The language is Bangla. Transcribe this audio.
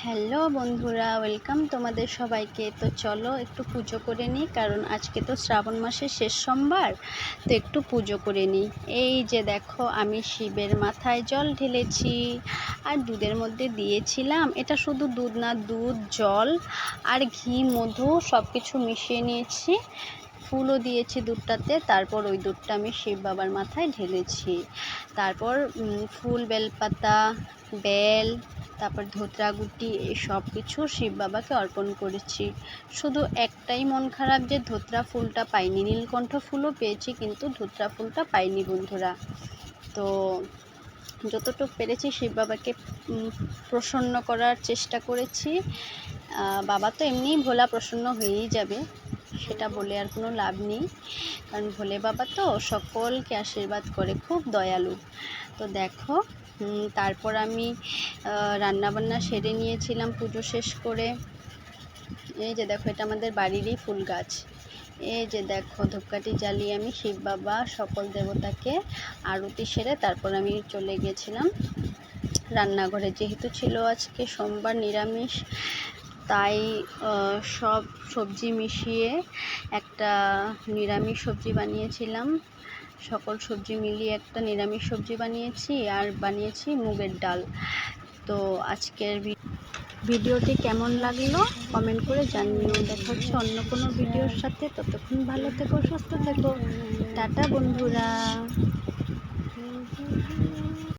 হ্যালো বন্ধুরা, ওয়েলকাম তোমাদের সবাইকে। তো চলো একটু পুজো করে নিই, কারণ আজকে তো শ্রাবণ মাসের শেষ সোমবার। তো একটু পুজো করে নিই। এই যে দেখো, আমি শিবের মাথায় জল ঢেলেছি আর দুধের মধ্যে দিয়েছিলাম, এটা শুধু দুধ না, দুধ, জল আর ঘি, মধু সব কিছু মিশিয়ে নিয়েছি। ফুলও দিয়েছি দুধটাতে। তারপর ওই দুধটা আমি শিব বাবার মাথায় ঢেলেছি। তারপর ফুল, বেলপাতা, বেল, তারপর ধোত্রাগুটি, এই সব কিছু শিব বাবাকে অর্পণ করেছি। শুধু একটাই মন খারাপ যে ধোত্রা ফুলটা পাইনি। নীলকণ্ঠ ফুলও পেয়েছি, কিন্তু ধোত্রা ফুলটা পাইনি বন্ধুরা। তো যতটুকু পেরেছি শিব বাবাকে প্রসন্ন করার চেষ্টা করেছি। বাবা তো এমনিই ভোলা, প্রসন্ন হয়েই যাবে, সেটা বলে আর কোনো লাভ নেই, কারণ ভোলে বাবা তো সকলকে আশীর্বাদ করে, খুব দয়ালু। তো দেখো, তারপর আমি রান্নাবান্না সেরে নিয়েছিলাম পুজো শেষ করে। এই যে দেখো, এটা আমাদের বাড়িরই ফুল গাছ। এই যে দেখো, ধূপকাঠি জ্বালিয়ে আমি শিব বাবা সকল দেবতাকে আরতি সেরে তারপর আমি চলে গেছিলাম রান্নাঘরে। যেহেতু ছিল আজকে সোমবার, নিরামিষ, তাই সব সবজি মিশিয়ে একটা নিরামিষ সবজি বানিয়েছিলাম। সকল সবজি মিলিয়ে একটা নিরামিষ সবজি বানিয়েছি, আর বানিয়েছি মুগের ডাল। তো আজকের ভিডিওটি কেমন লাগলো কমেন্ট করে জানিও। দেখা হচ্ছে অন্য কোনো ভিডিওর সাথে। ততক্ষণ ভালো থেকো, সুস্থ থেকো। টাটা বন্ধুরা।